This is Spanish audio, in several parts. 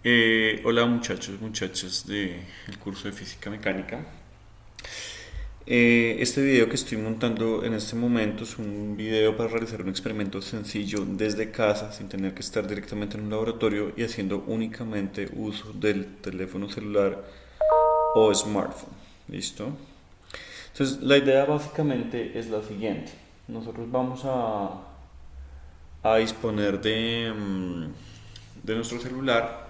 Hola muchachos, muchachas del curso de física mecánica. Este video que estoy montando en este momento es un video para realizar un experimento sencillo desde casa sin tener que estar directamente en un laboratorio y haciendo únicamente uso del teléfono celular o smartphone. ¿Listo? Entonces la idea básicamente es la siguiente. Nosotros vamos a disponer de nuestro celular,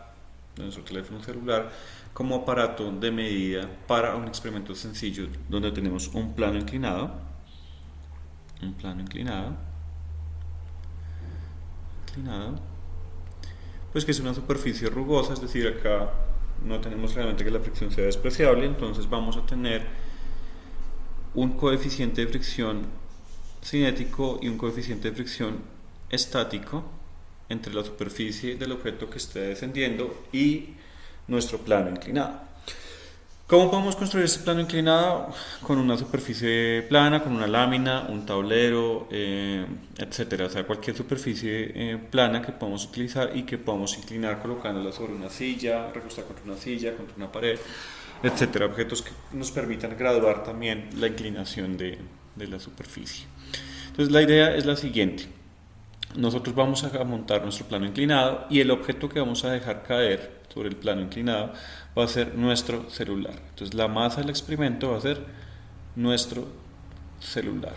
de nuestro teléfono celular, como aparato de medida para un experimento sencillo donde tenemos un plano inclinado, pues que es una superficie rugosa, es decir, acá no tenemos realmente que la fricción sea despreciable, entonces vamos a tener un coeficiente de fricción cinético y un coeficiente de fricción estático entre la superficie del objeto que esté descendiendo y nuestro plano inclinado. ¿Cómo podemos construir este plano inclinado? Con una superficie plana, con una lámina, un tablero, etcétera. O sea, cualquier superficie plana que podamos utilizar y que podamos inclinar colocándola sobre una silla, recostar contra una silla, contra una pared, etcétera. Objetos que nos permitan graduar también la inclinación de la superficie. Entonces, la idea es la siguiente. Nosotros vamos a montar nuestro plano inclinado y el objeto que vamos a dejar caer sobre el plano inclinado va a ser nuestro celular. Entonces la masa del experimento va a ser nuestro celular.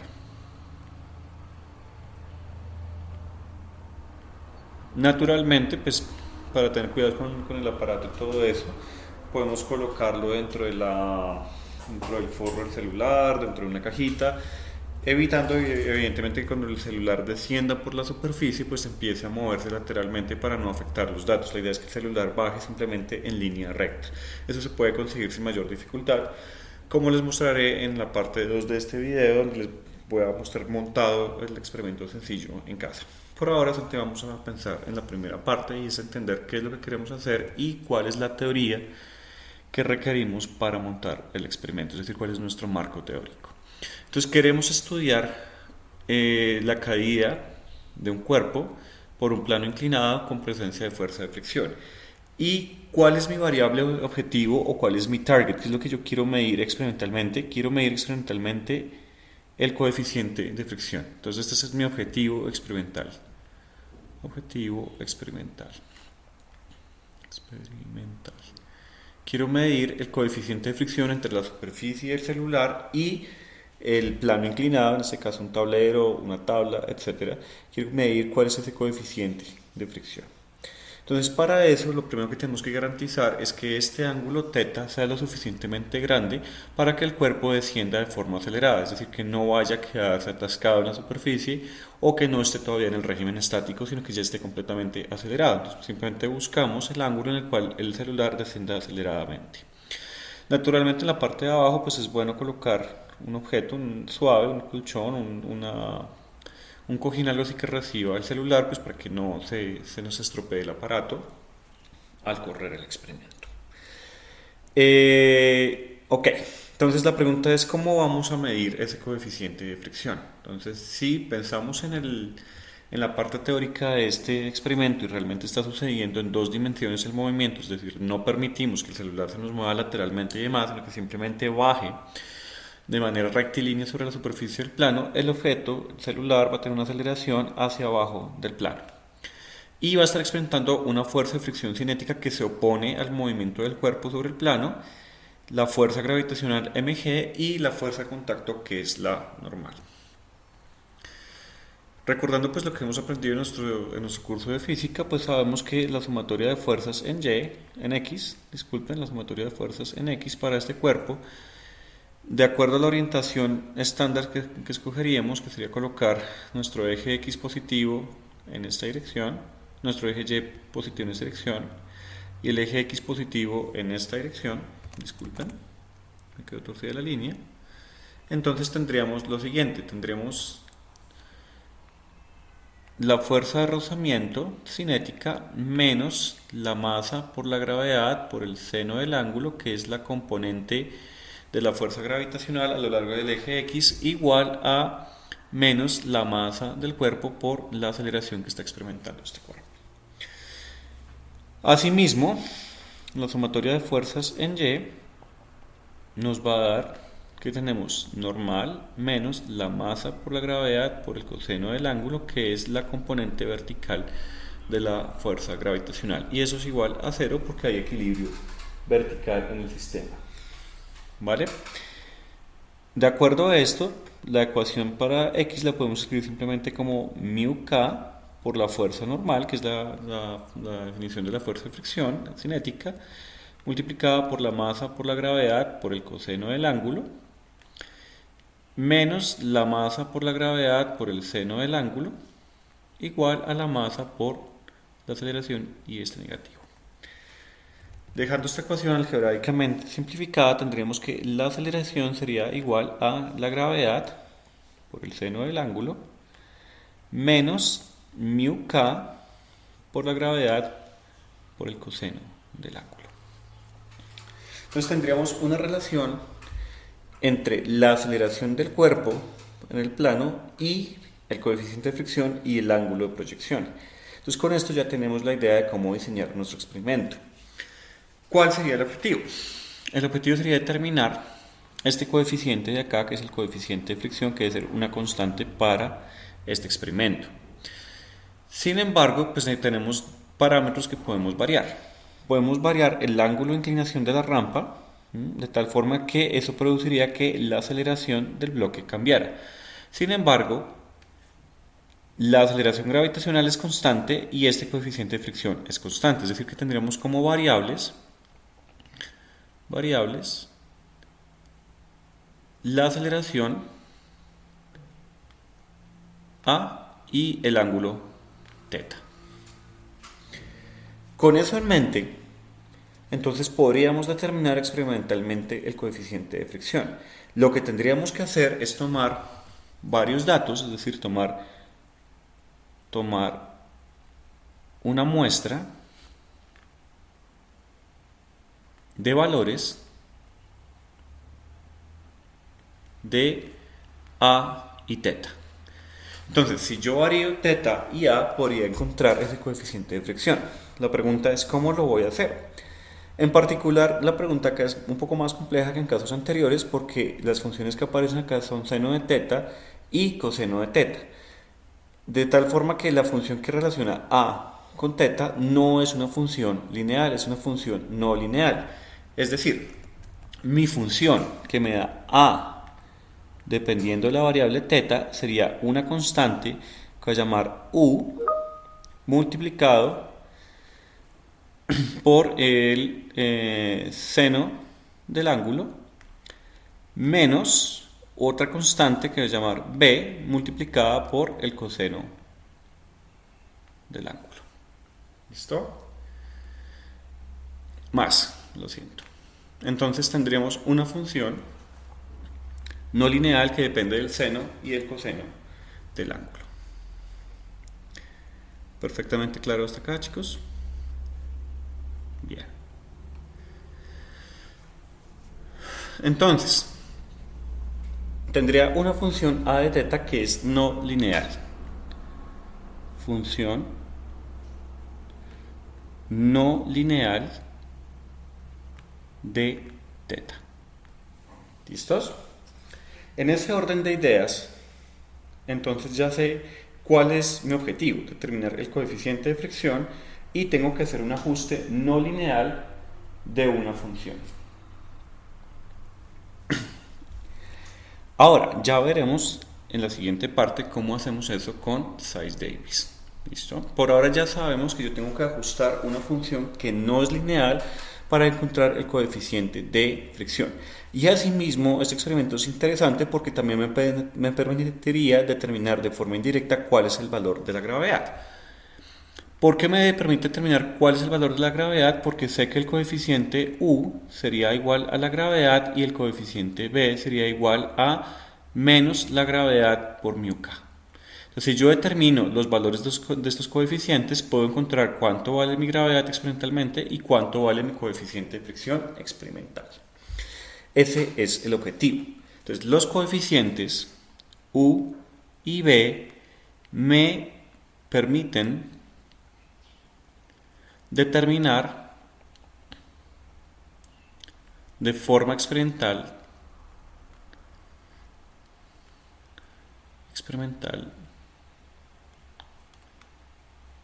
Naturalmente, pues para tener cuidado con el aparato y todo eso, podemos colocarlo dentro del forro del celular, dentro de una cajita, evitando evidentemente que cuando el celular descienda por la superficie pues empiece a moverse lateralmente para no afectar los datos. La idea es que el celular baje simplemente en línea recta. Eso se puede conseguir sin mayor dificultad, como les mostraré en la parte 2 de este video, donde les voy a mostrar montado el experimento sencillo en casa. Por ahora solamente vamos a pensar en la primera parte y es entender qué es lo que queremos hacer y cuál es la teoría que requerimos para montar el experimento, es decir, cuál es nuestro marco teórico. Entonces queremos estudiar la caída de un cuerpo por un plano inclinado con presencia de fuerza de fricción. ¿Y cuál es mi variable objetivo o cuál es mi target? ¿Qué es lo que yo quiero medir experimentalmente? Quiero medir experimentalmente el coeficiente de fricción. Entonces este es mi objetivo experimental. Objetivo experimental. Experimental. Quiero medir el coeficiente de fricción entre la superficie del celular y el plano inclinado, en este caso un tablero, una tabla, etcétera. Quiero medir cuál es ese coeficiente de fricción. Entonces, para eso, lo primero que tenemos que garantizar es que este ángulo θ sea lo suficientemente grande para que el cuerpo descienda de forma acelerada, es decir, que no vaya a quedarse atascado en la superficie o que no esté todavía en el régimen estático, sino que ya esté completamente acelerado. Entonces, simplemente buscamos el ángulo en el cual el celular descienda aceleradamente. Naturalmente, en la parte de abajo, pues es bueno colocar un objeto suave, un colchón, un cojín, algo así que reciba el celular, pues para que no se nos estropee el aparato al correr el experimento. Ok, entonces la pregunta es cómo vamos a medir ese coeficiente de fricción. Entonces, si pensamos en la parte teórica de este experimento y realmente está sucediendo en dos dimensiones el movimiento, es decir, no permitimos que el celular se nos mueva lateralmente y demás, sino que simplemente baje de manera rectilínea sobre la superficie del plano, el objeto celular va a tener una aceleración hacia abajo del plano y va a estar experimentando una fuerza de fricción cinética que se opone al movimiento del cuerpo sobre el plano, la fuerza gravitacional mg y la fuerza de contacto que es la normal. Recordando pues lo que hemos aprendido en nuestro curso de física, pues sabemos que la sumatoria de fuerzas la sumatoria de fuerzas en x para este cuerpo, de acuerdo a la orientación estándar que escogeríamos, que sería colocar nuestro eje X positivo en esta dirección, nuestro eje Y positivo en esta dirección y el eje X positivo en esta dirección, disculpen, me quedó torcida la línea, entonces tendríamos lo siguiente, tendríamos la fuerza de rozamiento cinética menos la masa por la gravedad por el seno del ángulo, que es la componente de la fuerza gravitacional a lo largo del eje X, igual a menos la masa del cuerpo por la aceleración que está experimentando este cuerpo. Asimismo, la sumatoria de fuerzas en Y nos va a dar que tenemos normal menos la masa por la gravedad por el coseno del ángulo, que es la componente vertical de la fuerza gravitacional. Y eso es igual a 0 porque hay equilibrio vertical en el sistema. ¿Vale? De acuerdo a esto, la ecuación para X la podemos escribir simplemente como μk por la fuerza normal, que es la definición de la fuerza de fricción cinética, multiplicada por la masa por la gravedad por el coseno del ángulo, menos la masa por la gravedad por el seno del ángulo, igual a la masa por la aceleración y este negativo. Dejando esta ecuación algebraicamente simplificada, tendríamos que la aceleración sería igual a la gravedad por el seno del ángulo menos μk por la gravedad por el coseno del ángulo. Entonces tendríamos una relación entre la aceleración del cuerpo en el plano y el coeficiente de fricción y el ángulo de proyección. Entonces con esto ya tenemos la idea de cómo diseñar nuestro experimento. ¿Cuál sería el objetivo? El objetivo sería determinar este coeficiente de acá, que es el coeficiente de fricción, que debe ser una constante para este experimento. Sin embargo, pues tenemos parámetros que podemos variar. Podemos variar el ángulo de inclinación de la rampa, de tal forma que eso produciría que la aceleración del bloque cambiara. Sin embargo, la aceleración gravitacional es constante y este coeficiente de fricción es constante, es decir que tendríamos como variables la aceleración A y el ángulo θ. Con eso en mente, entonces podríamos determinar experimentalmente el coeficiente de fricción. Lo que tendríamos que hacer es tomar varios datos, es decir, tomar una muestra de valores de A y θ. Entonces, si yo varío θ y A, podría encontrar ese coeficiente de fricción. La pregunta es ¿cómo lo voy a hacer? En particular, la pregunta acá es un poco más compleja que en casos anteriores porque las funciones que aparecen acá son seno de θ y coseno de θ. De tal forma que la función que relaciona A con θ no es una función lineal, es una función no lineal. Es decir, mi función que me da A dependiendo de la variable θ sería una constante que voy a llamar U multiplicado por el seno del ángulo menos otra constante que voy a llamar B multiplicada por el coseno del ángulo. ¿Listo? Más, lo siento. Entonces tendríamos una función no lineal que depende del seno y del coseno del ángulo. ¿Perfectamente claro hasta acá, chicos? Bien. Entonces, tendría una función A de θ que es no lineal. Función no lineal de θ. ¿Listos? En ese orden de ideas, entonces ya sé cuál es mi objetivo, determinar el coeficiente de fricción y tengo que hacer un ajuste no lineal de una función. Ahora, ya veremos en la siguiente parte cómo hacemos eso con Size-Davis. ¿Listo? Por ahora ya sabemos que yo tengo que ajustar una función que no es lineal para encontrar el coeficiente de fricción. Y asimismo, este experimento es interesante porque también me permitiría determinar de forma indirecta cuál es el valor de la gravedad. ¿Por qué me permite determinar cuál es el valor de la gravedad? Porque sé que el coeficiente U sería igual a la gravedad y el coeficiente B sería igual a menos la gravedad por μk. Entonces, si yo determino los valores de estos coeficientes, puedo encontrar cuánto vale mi gravedad experimentalmente y cuánto vale mi coeficiente de fricción experimental. Ese es el objetivo. Entonces, los coeficientes U y B me permiten determinar de forma experimental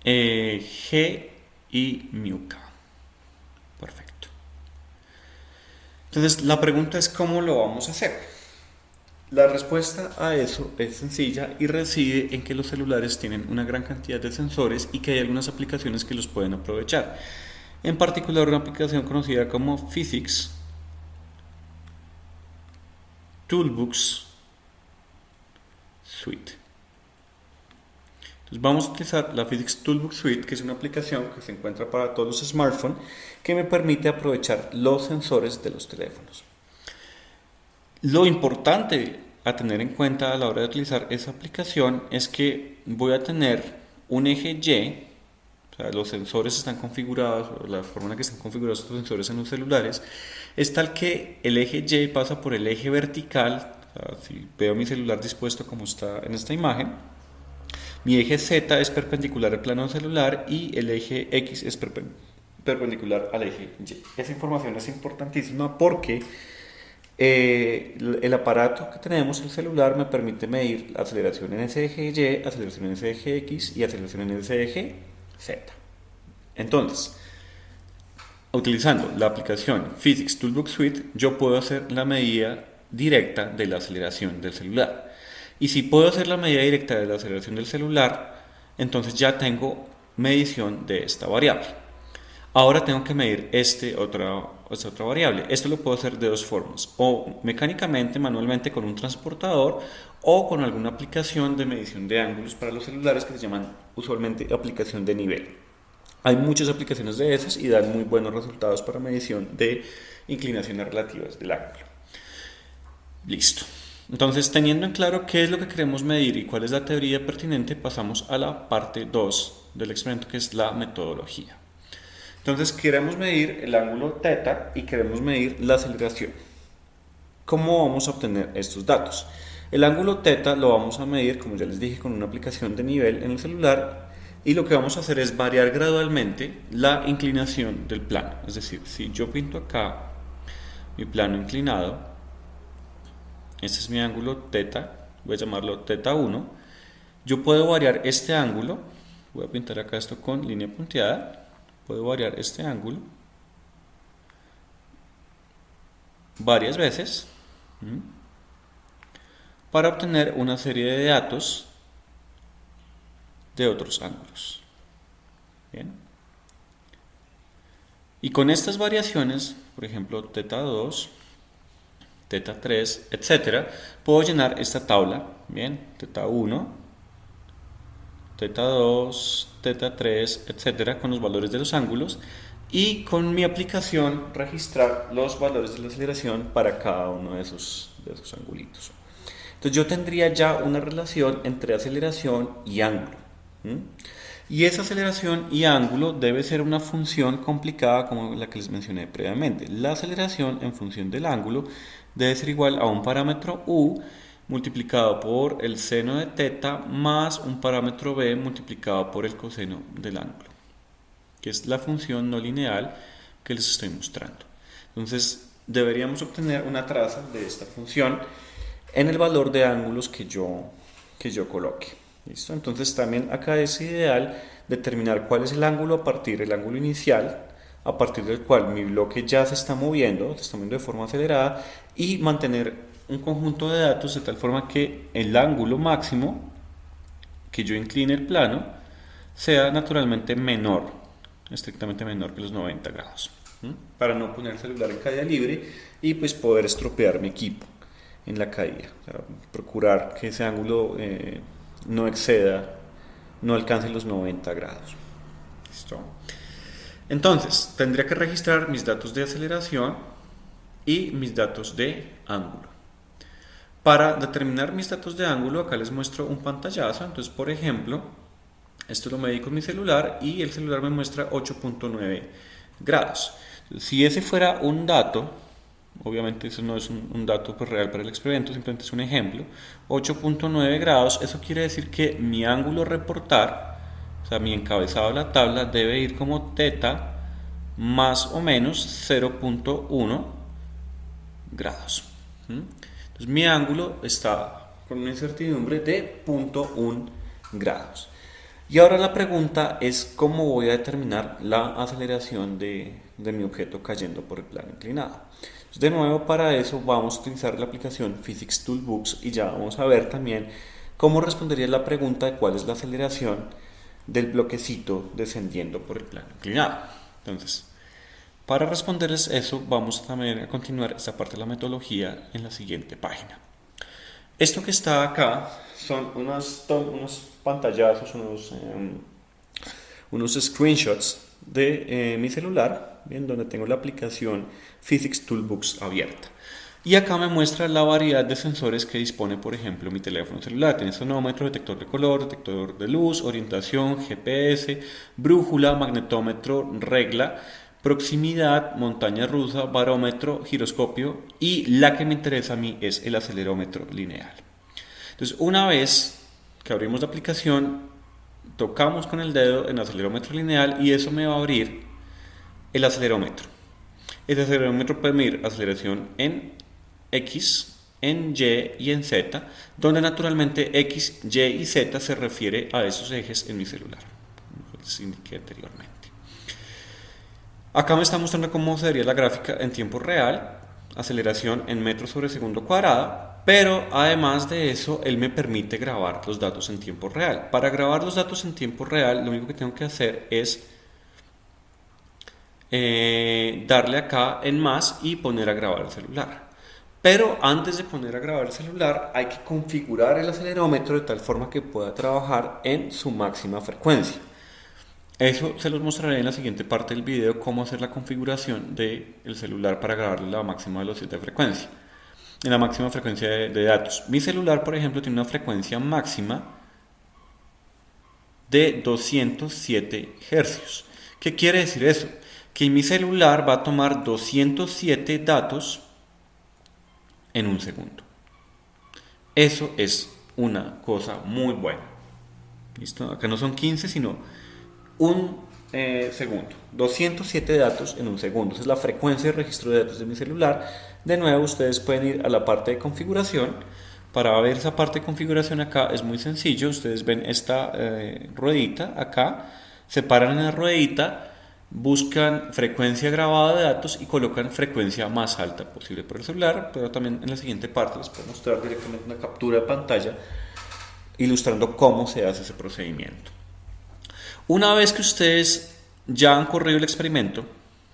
G y mu k. Perfecto. Entonces la pregunta es ¿cómo lo vamos a hacer? La respuesta a eso es sencilla y reside en que los celulares tienen una gran cantidad de sensores y que hay algunas aplicaciones que los pueden aprovechar. En particular una aplicación conocida como Physics Toolbox Suite. Entonces vamos a utilizar la Physics Toolbox Suite, que es una aplicación que se encuentra para todos los smartphones, que me permite aprovechar los sensores de los teléfonos. Lo importante a tener en cuenta a la hora de utilizar esa aplicación es que voy a tener un eje Y, o sea, los sensores están configurados, la forma en la que están configurados estos sensores en los celulares, es tal que el eje Y pasa por el eje vertical. O sea, si veo mi celular dispuesto como está en esta imagen, mi eje Z es perpendicular al plano celular y el eje X es perpendicular al eje Y. Esa información es importantísima porque el aparato que tenemos, el celular, me permite medir aceleración en ese eje Y, aceleración en ese eje X y aceleración en ese eje Z. Entonces, utilizando la aplicación Physics Toolbox Suite, yo puedo hacer la medida directa de la aceleración del celular. Y si puedo hacer la medida directa de la aceleración del celular, entonces ya tengo medición de esta variable. Ahora tengo que medir esta otra variable. Esto lo puedo hacer de dos formas, o mecánicamente, manualmente con un transportador, o con alguna aplicación de medición de ángulos para los celulares que se llaman usualmente aplicación de nivel. Hay muchas aplicaciones de esas y dan muy buenos resultados para medición de inclinaciones relativas del ángulo. Listo. Entonces, teniendo en claro qué es lo que queremos medir y cuál es la teoría pertinente, pasamos a la parte 2 del experimento, que es la metodología. Entonces, queremos medir el ángulo θ y queremos medir la aceleración. ¿Cómo vamos a obtener estos datos? El ángulo θ lo vamos a medir, como ya les dije, con una aplicación de nivel en el celular, y lo que vamos a hacer es variar gradualmente la inclinación del plano. Es decir, si yo pinto acá mi plano inclinado, este es mi ángulo θ, voy a llamarlo θ1, yo puedo variar este ángulo, voy a pintar acá esto con línea punteada, puedo variar este ángulo varias veces para obtener una serie de datos de otros ángulos. Bien. Y con estas variaciones, por ejemplo, θ2, θ3, etcétera, puedo llenar esta tabla. Bien, θ1, θ2, θ3, etcétera, con los valores de los ángulos, y con mi aplicación registrar los valores de la aceleración para cada uno de esos angulitos. Entonces yo tendría ya una relación entre aceleración y ángulo. Y esa aceleración y ángulo debe ser una función complicada como la que les mencioné previamente. La aceleración en función del ángulo debe ser igual a un parámetro u multiplicado por el seno de θ más un parámetro b multiplicado por el coseno del ángulo, que es la función no lineal que les estoy mostrando. Entonces deberíamos obtener una traza de esta función en el valor de ángulos que yo coloque. ¿Listo? Entonces también acá es ideal determinar cuál es el ángulo a partir del ángulo inicial, a partir del cual mi bloque ya se está moviendo de forma acelerada, y mantener un conjunto de datos de tal forma que el ángulo máximo que yo incline el plano sea naturalmente menor, estrictamente menor que los 90 grados, para no poner el celular en caída libre y pues poder estropear mi equipo en la caída. O sea, procurar que ese ángulo no exceda, no alcance los 90 grados. ¿Listo? Entonces, tendría que registrar mis datos de aceleración y mis datos de ángulo. Para determinar mis datos de ángulo, acá les muestro un pantallazo. Entonces, por ejemplo, esto lo medí con mi celular y el celular me muestra 8.9 grados. Entonces, si ese fuera un dato, obviamente eso no es un dato pues real para el experimento, simplemente es un ejemplo, 8.9 grados, eso quiere decir que mi ángulo a reportar o sea, mi encabezado de la tabla debe ir como teta más o menos 0.1 grados. Entonces mi ángulo está con una incertidumbre de 0.1 grados. Y ahora la pregunta es cómo voy a determinar la aceleración de mi objeto cayendo por el plano inclinado. Entonces, de nuevo, para eso vamos a utilizar la aplicación Physics Toolbox y ya vamos a ver también cómo respondería la pregunta de cuál es la aceleración del bloquecito descendiendo por el plano inclinado. Entonces, para responderles eso, vamos también a continuar esta parte de la metodología en la siguiente página. Esto que está acá son unos pantallazos, unos screenshots de mi celular, bien, donde tengo la aplicación Physics Toolbox abierta. Y acá me muestra la variedad de sensores que dispone, por ejemplo, mi teléfono celular. Tiene sonómetro, detector de color, detector de luz, orientación, GPS, brújula, magnetómetro, regla, proximidad, montaña rusa, barómetro, giroscopio y la que me interesa a mí es el acelerómetro lineal. Entonces, una vez que abrimos la aplicación, tocamos con el dedo en el acelerómetro lineal y eso me va a abrir el acelerómetro. Este acelerómetro puede medir aceleración en X, en Y y en Z, donde naturalmente X, Y y Z se refiere a esos ejes en mi celular, como les indiqué anteriormente. Acá me está mostrando cómo sería la gráfica en tiempo real, aceleración en metros sobre segundo cuadrado, pero además de eso, él me permite grabar los datos en tiempo real. Para grabar los datos en tiempo real, lo único que tengo que hacer es darle acá en más y poner a grabar el celular. Pero antes de poner a grabar el celular, hay que configurar el acelerómetro de tal forma que pueda trabajar en su máxima frecuencia. Eso se los mostraré en la siguiente parte del video, cómo hacer la configuración del celular para grabarle la máxima velocidad de frecuencia, en la máxima frecuencia de datos. Mi celular, por ejemplo, tiene una frecuencia máxima de 207 Hz. ¿Qué quiere decir eso? Que mi celular va a tomar 207 datos en un segundo. Eso es una cosa muy buena. ¿Listo? Acá no son 15, sino un segundo. 207 datos en un segundo. Esa es la frecuencia de registro de datos de mi celular. De nuevo, ustedes pueden ir a la parte de configuración. Para ver esa parte de configuración acá es muy sencillo. Ustedes ven esta ruedita acá. Se paran en la ruedita, buscan frecuencia grabada de datos y colocan frecuencia más alta posible por el celular. Pero también en la siguiente parte les puedo mostrar directamente una captura de pantalla ilustrando cómo se hace ese procedimiento. Una vez que ustedes ya han corrido el experimento,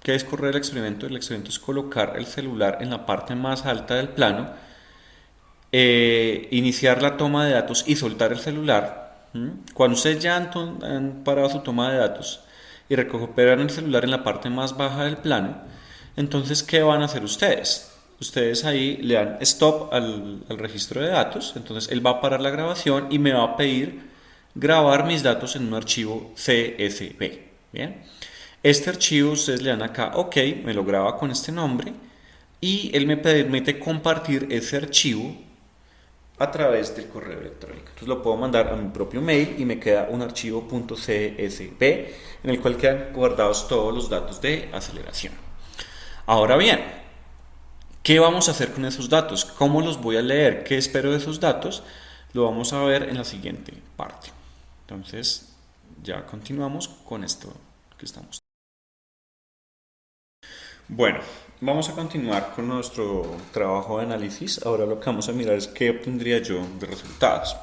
¿qué es correr el experimento? El experimento es colocar el celular en la parte más alta del plano, iniciar la toma de datos y soltar el celular. Cuando ustedes ya han parado su toma de datos y recuperan el celular en la parte más baja del plano, entonces, ¿qué van a hacer ustedes? Ustedes ahí le dan stop al registro de datos, entonces él va a parar la grabación y me va a pedir grabar mis datos en un archivo CSV. Bien, este archivo ustedes le dan acá OK, me lo graba con este nombre y él me permite compartir ese archivo a través del correo electrónico. Entonces lo puedo mandar a mi propio mail y me queda un archivo .csv en el cual quedan guardados todos los datos de aceleración. Ahora bien, ¿qué vamos a hacer con esos datos? ¿Cómo los voy a leer? ¿Qué espero de esos datos? Lo vamos a ver en la siguiente parte. Entonces, ya continuamos con esto que estamos. Bueno, vamos a continuar con nuestro trabajo de análisis. Ahora lo que vamos a mirar es qué obtendría yo de resultados.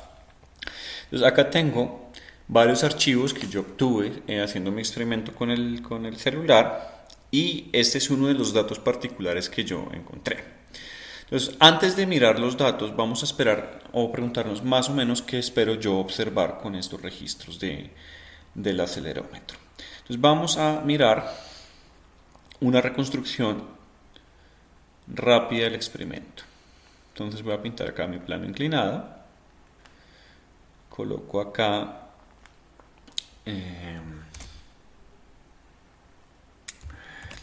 Entonces, acá tengo varios archivos que yo obtuve haciendo mi experimento con el celular y este es uno de los datos particulares que yo encontré. Entonces, antes de mirar los datos, vamos a esperar o preguntarnos más o menos qué espero yo observar con estos registros del acelerómetro. Entonces, vamos a mirar una reconstrucción rápida del experimento. Entonces, voy a pintar acá mi plano inclinado. Coloco acá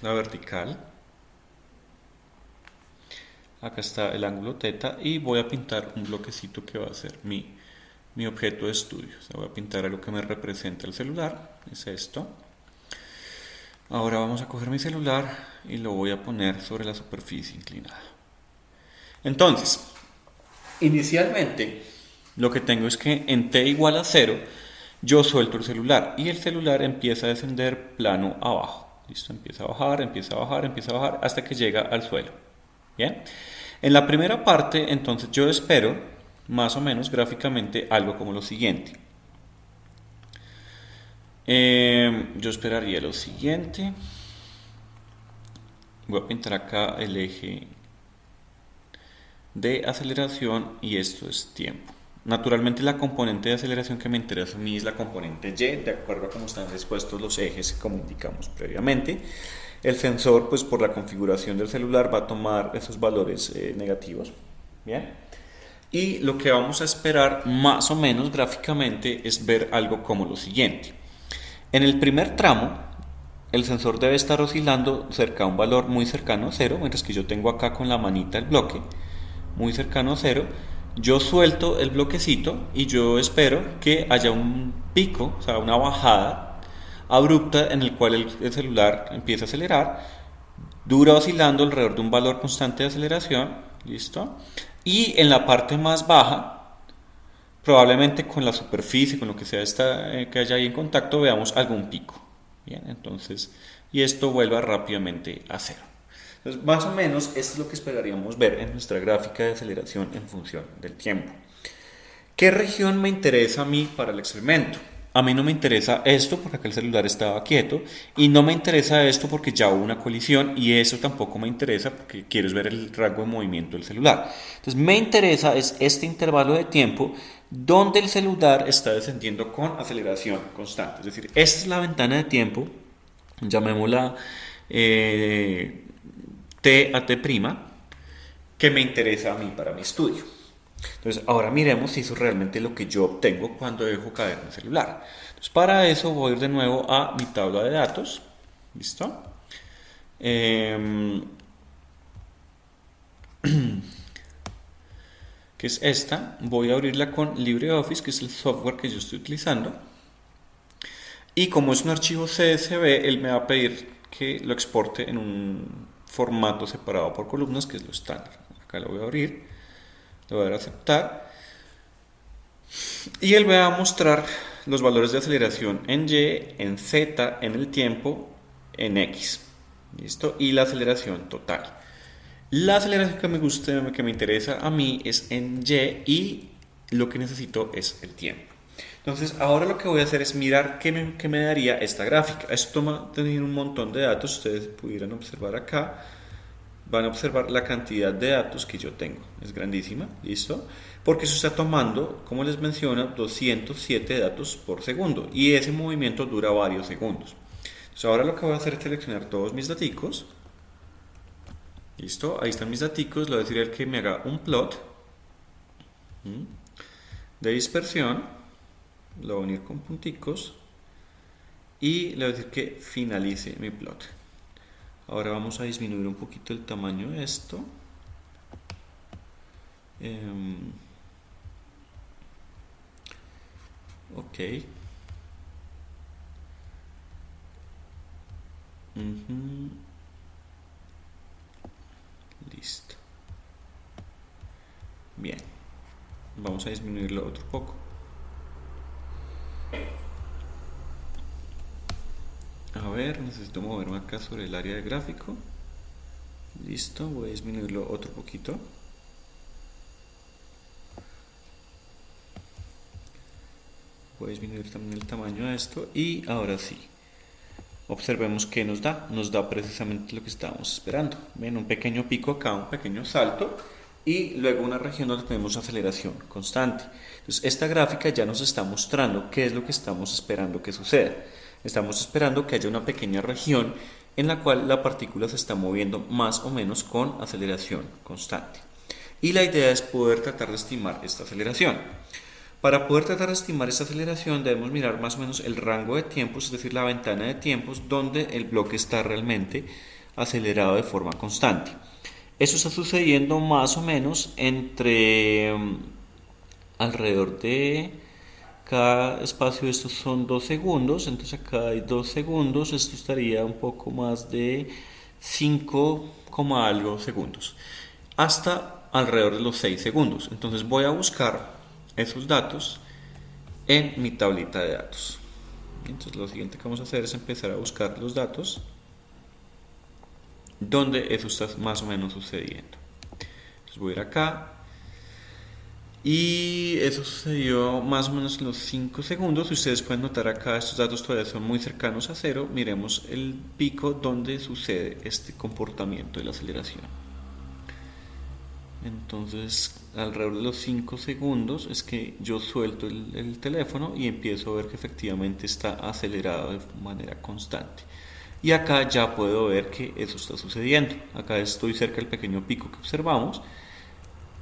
la vertical. Acá está el ángulo teta y voy a pintar un bloquecito que va a ser mi mi objeto de estudio. O sea, voy a pintar algo que me represente el celular, es esto. Ahora vamos a coger mi celular y lo voy a poner sobre la superficie inclinada. Entonces, inicialmente lo que tengo es que en t igual a 0 yo suelto el celular y el celular empieza a descender plano abajo. ¿Listo? Empieza a bajar, empieza a bajar, empieza a bajar hasta que llega al suelo. ¿Bien? En la primera parte, entonces yo espero más o menos gráficamente algo como lo siguiente. Yo esperaría lo siguiente. Voy a pintar acá el eje de aceleración y esto es tiempo. Naturalmente la componente de aceleración que me interesa a mí es la componente y, de acuerdo a cómo están dispuestos los ejes, como indicamos previamente. El sensor, pues por la configuración del celular, va a tomar esos valores negativos. Bien. Y lo que vamos a esperar más o menos gráficamente es ver algo como lo siguiente. En el primer tramo, el sensor debe estar oscilando cerca a un valor muy cercano a 0, mientras que yo tengo acá con la manita el bloque muy cercano a 0. Yo suelto el bloquecito y yo espero que haya un pico, o sea, una bajada abrupta en el cual el celular empieza a acelerar, dura oscilando alrededor de un valor constante de aceleración, ¿listo? Y en la parte más baja, probablemente con la superficie, con lo que sea que haya ahí en contacto, veamos algún pico. Bien, entonces, y esto vuelva rápidamente a 0. Entonces, más o menos, esto es lo que esperaríamos ver en nuestra gráfica de aceleración en función del tiempo. ¿Qué región me interesa a mí para el experimento? A mí no me interesa esto porque acá el celular estaba quieto y no me interesa esto porque ya hubo una colisión y eso tampoco me interesa porque quiero ver el rango de movimiento del celular. Entonces me interesa es este intervalo de tiempo donde el celular está descendiendo con aceleración constante. Es decir, esta es la ventana de tiempo, llamémosla T a T', que me interesa a mí para mi estudio. Entonces, ahora miremos si eso es realmente lo que yo obtengo cuando dejo caer mi celular. Entonces, para eso voy a ir de nuevo a mi tabla de datos. ¿Listo? Que es esta. Voy a abrirla con LibreOffice, que es el software que yo estoy utilizando. Y como es un archivo CSV, él me va a pedir que lo exporte en un formato separado por columnas, que es lo estándar. Acá lo voy a abrir, le voy a dar a aceptar y él va a mostrar los valores de aceleración en Y, en Z, en el tiempo, en X. ¿Listo? Y la aceleración total. La aceleración que me gusta, que me interesa a mí es en Y lo que necesito es el tiempo. Entonces, ahora lo que voy a hacer es mirar qué me daría esta gráfica. Esto va a tener un montón de datos. Ustedes pudieran observar acá. Van a observar la cantidad de datos que yo tengo. Es grandísima, ¿listo? Porque eso está tomando, como les menciono, 207 datos por segundo. Y ese movimiento dura varios segundos. Entonces, ahora lo que voy a hacer es seleccionar todos mis daticos. ¿Listo? Ahí están mis daticos. Le voy a decir al que me haga un plot de dispersión. Lo voy a unir con punticos y le voy a decir que finalice mi plot. Ahora vamos a disminuir un poquito el tamaño de esto. Ok. Listo. Bien. Vamos a disminuirlo otro poco. A ver, necesito moverme acá sobre el área de gráfico. Listo, voy a disminuirlo otro poquito. Voy a disminuir también el tamaño de esto y ahora sí. Observemos que nos da precisamente lo que estábamos esperando. Ven, un pequeño pico acá, un pequeño salto y luego una región donde tenemos aceleración constante. Entonces esta gráfica ya nos está mostrando qué es lo que estamos esperando que suceda. Estamos esperando que haya una pequeña región en la cual la partícula se está moviendo más o menos con aceleración constante. Y la idea es poder tratar de estimar esta aceleración. Para poder tratar de estimar esta aceleración debemos mirar más o menos el rango de tiempos, es decir, la ventana de tiempos donde el bloque está realmente acelerado de forma constante. Eso está sucediendo más o menos entre alrededor de cada espacio de estos son 2 segundos, entonces acá hay 2 segundos, esto estaría un poco más de 5, algo segundos, hasta alrededor de los 6 segundos. Entonces voy a buscar esos datos en mi tablita de datos. Entonces lo siguiente que vamos a hacer es empezar a buscar los datos donde eso está más o menos sucediendo. Entonces voy a ir acá y eso sucedió más o menos en los 5 segundos. Ustedes pueden notar acá, estos datos todavía son muy cercanos a cero. Miremos el pico donde sucede este comportamiento de la aceleración. Entonces alrededor de los 5 segundos es que yo suelto el teléfono y empiezo a ver que efectivamente está acelerado de manera constante. Y acá ya puedo ver que eso está sucediendo. Acá estoy cerca del pequeño pico que observamos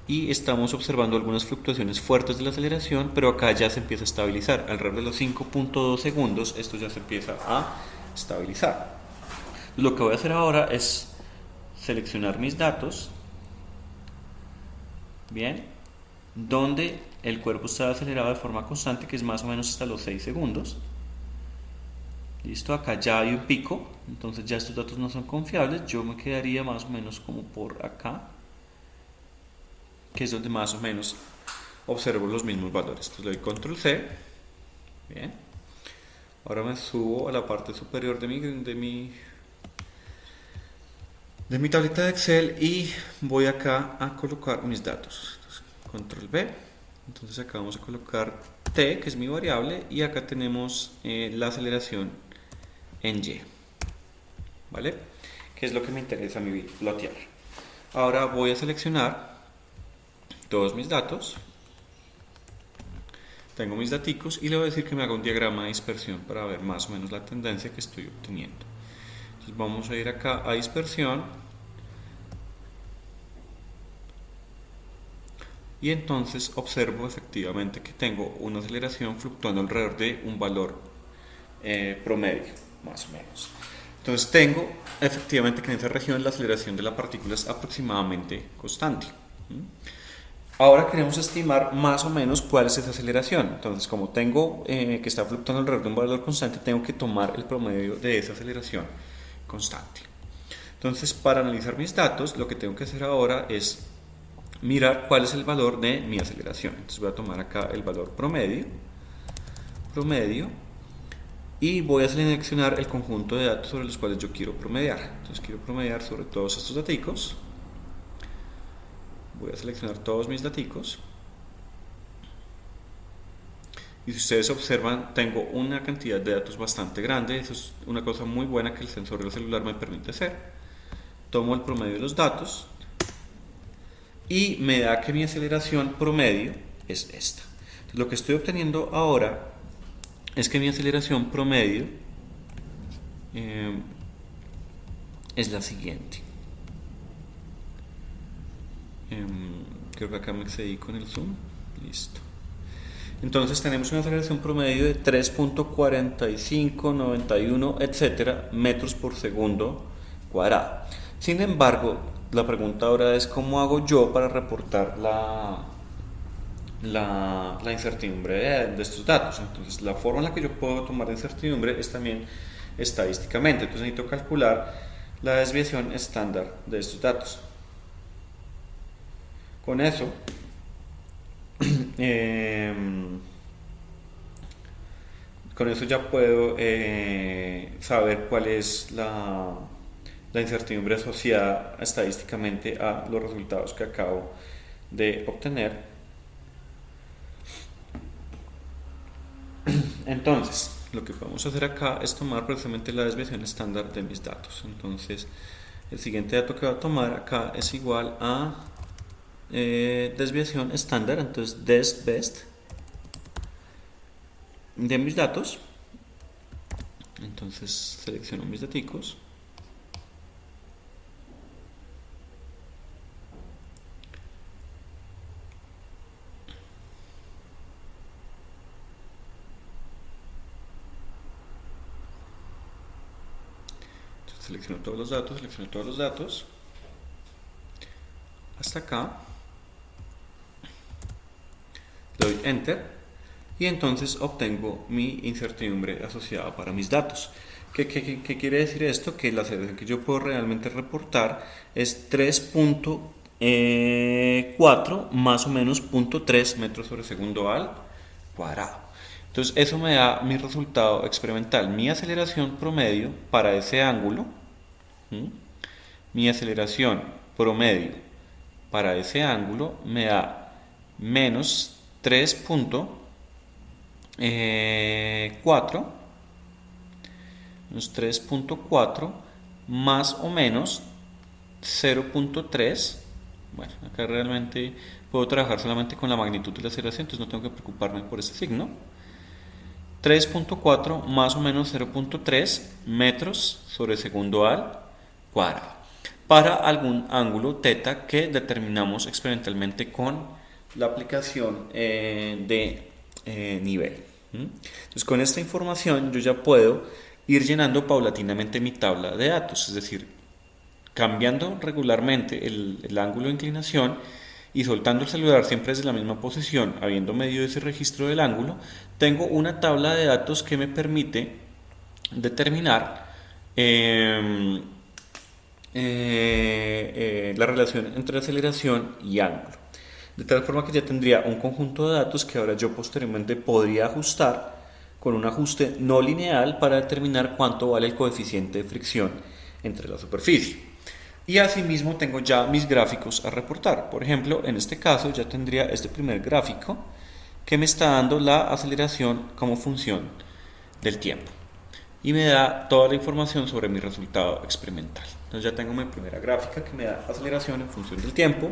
y estamos observando algunas fluctuaciones fuertes de la aceleración, pero acá ya se empieza a estabilizar. Alrededor de los 5.2 segundos esto ya se empieza a estabilizar. Lo que voy a hacer ahora es seleccionar mis datos, bien, donde el cuerpo está acelerado de forma constante, que es más o menos hasta los 6 segundos. Listo, acá ya hay un pico, entonces ya estos datos no son confiables. Yo me quedaría más o menos como por acá, que es donde más o menos observo los mismos valores. Entonces le doy control C. Bien. Ahora me subo a la parte superior de mi tableta de Excel y voy acá a colocar mis datos. Entonces, control B. Entonces acá vamos a colocar T, que es mi variable, y acá tenemos la aceleración en Y, ¿vale? Que es lo que me interesa a mí plotear. Ahora voy a seleccionar todos mis datos, tengo mis daticos y le voy a decir que me haga un diagrama de dispersión para ver más o menos la tendencia que estoy obteniendo. Entonces vamos a ir acá a dispersión y entonces observo efectivamente que tengo una aceleración fluctuando alrededor de un valor promedio, más o menos. Entonces tengo efectivamente que en esa región la aceleración de la partícula es aproximadamente constante. Ahora queremos estimar más o menos cuál es esa aceleración. Entonces, como tengo que está fluctuando alrededor de un valor constante, tengo que tomar el promedio de esa aceleración constante. Entonces, para analizar mis datos, lo que tengo que hacer ahora es mirar cuál es el valor de mi aceleración. Entonces voy a tomar acá el valor promedio, y voy a seleccionar el conjunto de datos sobre los cuales yo quiero promediar. Entonces quiero promediar sobre todos estos daticos. Voy a seleccionar todos mis daticos. Y si ustedes observan, tengo una cantidad de datos bastante grande. Eso es una cosa muy buena que el sensor del celular me permite hacer. Tomo el promedio de los datos y me da que mi aceleración promedio es esta. Entonces, lo que estoy obteniendo ahora es que mi aceleración promedio es la siguiente. Creo que acá me excedí con el zoom. Listo. Entonces tenemos una aceleración promedio de 3.4591, etcétera, metros por segundo cuadrado. Sin embargo, la pregunta ahora es cómo hago yo para reportar la incertidumbre de estos datos. Entonces la forma en la que yo puedo tomar la incertidumbre es también estadísticamente. Entonces necesito calcular la desviación estándar de estos datos. Con eso ya puedo saber cuál es la incertidumbre asociada estadísticamente a los resultados que acabo de obtener. Entonces, lo que podemos hacer acá es tomar precisamente la desviación estándar de mis datos. Entonces, el siguiente dato que voy a tomar acá es igual a desviación estándar, entonces desbest de mis datos. Entonces selecciono mis daticos, entonces selecciono todos los datos hasta acá, le doy enter y entonces obtengo mi incertidumbre asociada para mis datos. ¿Qué quiere decir esto? Que la aceleración que yo puedo realmente reportar es 3.4 más o menos 0.3 metros sobre segundo al cuadrado. Entonces eso me da mi resultado experimental, mi aceleración promedio para ese ángulo, ¿sí? Mi aceleración promedio para ese ángulo me da menos 3.4 más o menos 0.3. Bueno, acá realmente puedo trabajar solamente con la magnitud de la aceleración, entonces no tengo que preocuparme por ese signo. 3.4 más o menos 0.3 metros sobre segundo al cuadrado para algún ángulo teta que determinamos experimentalmente con la aplicación de nivel. Entonces, con esta información yo ya puedo ir llenando paulatinamente mi tabla de datos, es decir, cambiando regularmente el ángulo de inclinación y soltando el celular siempre desde la misma posición, habiendo medido ese registro del ángulo, tengo una tabla de datos que me permite determinar la relación entre aceleración y ángulo. De tal forma que ya tendría un conjunto de datos que ahora yo posteriormente podría ajustar con un ajuste no lineal para determinar cuánto vale el coeficiente de fricción entre la superficie. Y asimismo tengo ya mis gráficos a reportar. Por ejemplo, en este caso ya tendría este primer gráfico que me está dando la aceleración como función del tiempo. Y me da toda la información sobre mi resultado experimental. Entonces ya tengo mi primera gráfica que me da aceleración en función del tiempo.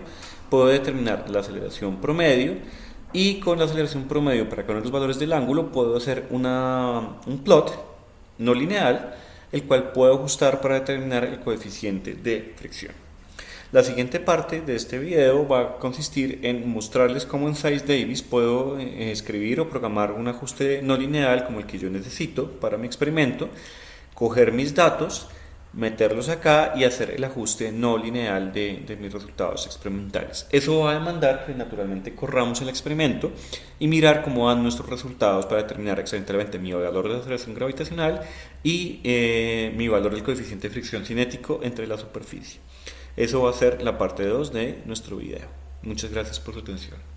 Puedo determinar la aceleración promedio. Y con la aceleración promedio para cada uno de los valores del ángulo puedo hacer un plot no lineal, el cual puedo ajustar para determinar el coeficiente de fricción. La siguiente parte de este video va a consistir en mostrarles cómo en Size Davis puedo escribir o programar un ajuste no lineal como el que yo necesito para mi experimento, coger mis datos, meterlos acá y hacer el ajuste no lineal de mis resultados experimentales. Eso va a demandar que naturalmente corramos el experimento y mirar cómo van nuestros resultados para determinar experimentalmente mi valor de aceleración gravitacional y mi valor del coeficiente de fricción cinético entre la superficie. Eso va a ser la parte 2 de nuestro video. Muchas gracias por su atención.